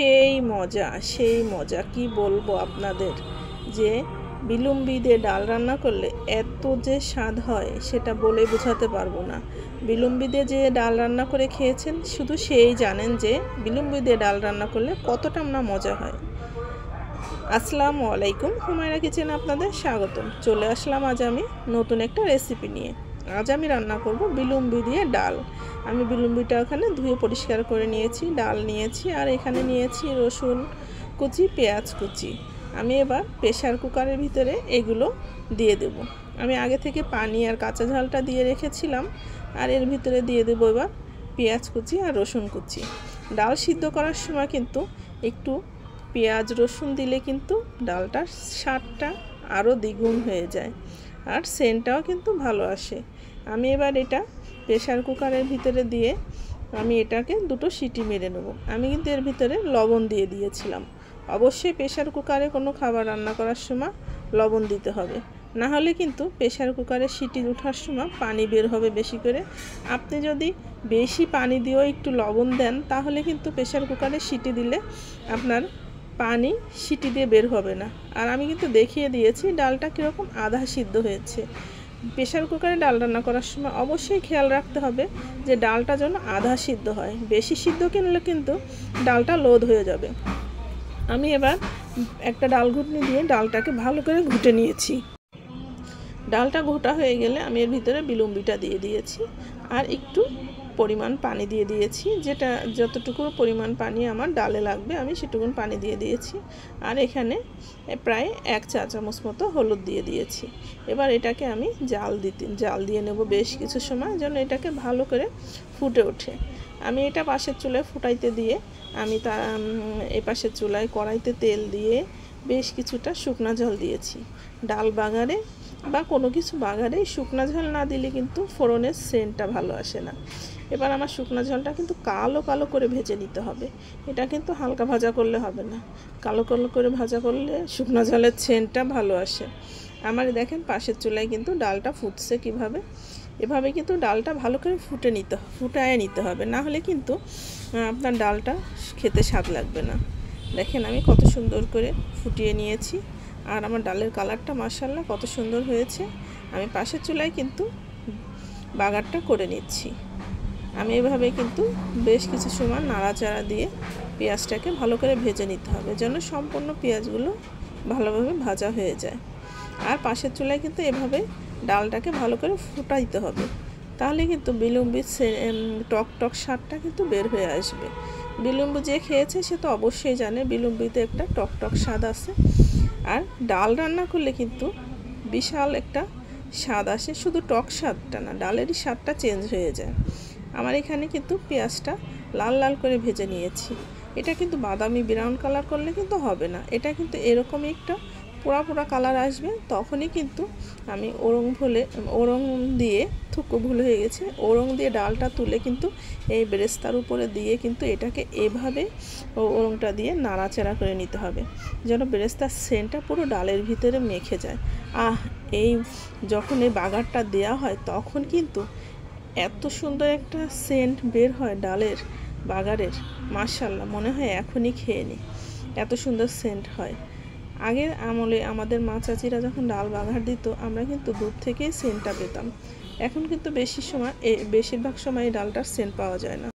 সেই মজা কি বলবো আপনাদের, যে বিলম্বি দিয়ে ডাল রান্না করলে এত যে স্বাদ হয় সেটা বলে বোঝাতে পারবো না। বিলম্বি দিয়ে যে ডাল রান্না করে খেয়েছেন শুধু সেই জানেন যে বিলম্বি দিয়ে ডাল রান্না করলে কতটা না মজা হয়। আসসালামু আলাইকুম, হুমায়রা কিচেনে আপনাদের স্বাগতম। চলে আসলাম আজ আমি নতুন একটা রেসিপি নিয়ে। আজ আমি রান্না করব বিলম্বি দিয়ে ডাল। আমি বিলম্বিটা ওখানে ধুয়ে পরিষ্কার করে নিয়েছি, ডাল নিয়েছি, আর এখানে নিয়েছি রসুন কুচি, পেঁয়াজ কুচি। আমি এবার প্রেশার কুকারের ভিতরে এগুলো দিয়ে দেব। আমি আগে থেকে পানি আর কাঁচা ঝালটা দিয়ে রেখেছিলাম, আর এর ভিতরে দিয়ে দেবো এবার পেঁয়াজ কুচি আর রসুন কুচি। ডাল সিদ্ধ করার সময় কিন্তু একটু পেঁয়াজ রসুন দিলে কিন্তু ডালটার স্বাদটা আরও দ্বিগুণ হয়ে যায়, আর সেন্টটাও কিন্তু ভালো আসে। আমি এবার এটা প্রেশার কুকারের ভিতরে দিয়ে আমি এটাকে দুটো সিটি মেরে নেব। আমি কিন্তু এর ভিতরে লবণ দিয়ে দিয়েছিলাম। অবশ্যই প্রেশার কুকারে কোনো খাবার রান্না করার সময় লবণ দিতে হবে, না হলে কিন্তু প্রেশার কুকারে সিটি ওঠার সময় পানি বের হবে বেশি করে। আপনি যদি বেশি পানি দিয়েও একটু লবণ দেন তাহলে কিন্তু প্রেশার কুকারে সিটি দিলে আপনার পানি সিটি দিয়ে বের হবে না। আর আমি কিন্তু দেখিয়ে দিয়েছি ডালটা কীরকম আধা সিদ্ধ হয়েছে। প্রেশার কুকারে ডাল রান্না করার সময় অবশ্যই খেয়াল রাখতে হবে যে ডালটা যেন আধা সিদ্ধ হয়। বেশি সিদ্ধ কিনলে কিন্তু ডালটা লোদ হয়ে যাবে। আমি এবার একটা ডাল ঘুটনি দিয়ে ডালটাকে ভালো করে ঘুটে নিয়েছি। ডালটা ঘোটা হয়ে গেলে আমি এর ভিতরে বিলম্বিটা দিয়ে দিয়েছি, আর একটু পরিমাণ পানি দিয়ে দিয়েছি, যেটা যতটুকু পরিমাণ পানি আমার ডালে লাগবে আমি সেটুকুন পানি দিয়ে দিয়েছি। আর এখানে প্রায় 1 চা চামচ মতো হলুদ দিয়ে দিয়েছি। এবার এটাকে আমি জাল দিয়ে নেব বেশ কিছু সময়, যেন এটাকে ভালো করে ফুটে ওঠে। আমি এটা পাশের চুলায় ফুটাইতে দিয়ে আমি এই পাশের চুলায় কড়াইতে তেল দিয়ে বেশ কিছুটা শুকনা ঝাল দিয়েছি। ডাল বাগারে বা কোনো কিছু বাগারে শুকনা ঝাল না দিলে কিন্তু ফোড়নের সেন্টটা ভালো আসে না। এবার আমার শুকনা ঝালটা কিন্তু কালো কালো করে ভেজে নিতে হবে। এটা কিন্তু হালকা ভাজা করলে হবে না, কালো কালো করে ভাজা করলে শুকনা ঝালের সেন্টটা ভালো আসে। আমার দেখেন পাশের চুলায় কিন্তু ডালটা ফুটছে কিভাবে। এভাবে কিন্তু ডালটা ভালো করে ফুটায় নিতে হবে, না হলে কিন্তু আপনার ডালটা খেতে স্বাদ লাগবে না। দেখেন আমি কত সুন্দর করে ফুটিয়ে নিয়েছি, আর আমার ডালের কালারটা মাশাআল্লাহ কত সুন্দর হয়েছে। আমি পাশের চুলায় কিন্তু বাগারটা করে নিচ্ছি। আমি এভাবে কিন্তু বেশ কিছু সময় নাড়াচাড়া দিয়ে পেঁয়াজটাকে ভালো করে ভেজে নিতে হবে, যেন সম্পূর্ণ পেঁয়াজগুলো ভালোভাবে ভাজা হয়ে যায়। আর পাশের চুলায় কিন্তু এভাবে ডালটাকে ভালো করে ফুটাইতে হবে, তাহলে কিন্তু বিলম্বির টক টক স্বাদটা কিন্তু বের হয়ে আসবে। বিলম্বি যে খেয়েছে সে তো অবশ্যই জানে বিলম্বিতে একটা টক টক স্বাদ আছে। আর ডাল রান্না করলে কিন্তু বিশাল একটা স্বাদ আসে, শুধু টক স্বাদটা না, ডালেরই স্বাদটা চেঞ্জ হয়ে যায়। আমার এখানে কিন্তু পেঁয়াজটা লাল লাল করে ভেজে নিয়েছি। এটা কিন্তু বাদামি ব্রাউন কালার করলে কিন্তু হবে না, এটা কিন্তু এরকমই একটা পোড়া পোড়া কালার আসবে। তখনই কিন্তু আমি ওরং দিয়ে ভুল হয়ে গেছে, ওরং দিয়ে ডালটা তুলে কিন্তু এই বেরেস্তার উপরে দিয়ে কিন্তু এটাকে এভাবে ওরংটা দিয়ে নাড়াচাড়া করে নিতে হবে, যেন বেরেস্তার সেন্টটা পুরো ডালের ভিতরে মেখে যায়। এই যখন এই বাগারটা দেওয়া হয় তখন কিন্তু এত সুন্দর একটা সেন্ট বের হয় ডালের বাগারের, মাশাআল্লাহ মনে হয় এখনই খেয়ে নিই, এত সুন্দর সেন্ট হয়। আগের আমলে আমাদের মা চাচিরা যখন ডাল বাগার দিত আমরা কিন্তু দূর থেকেই সেন্টটা পেতাম। এখন কিন্তু বেশিরভাগ সময় এই ডালটার সেন্ট পাওয়া যায় না।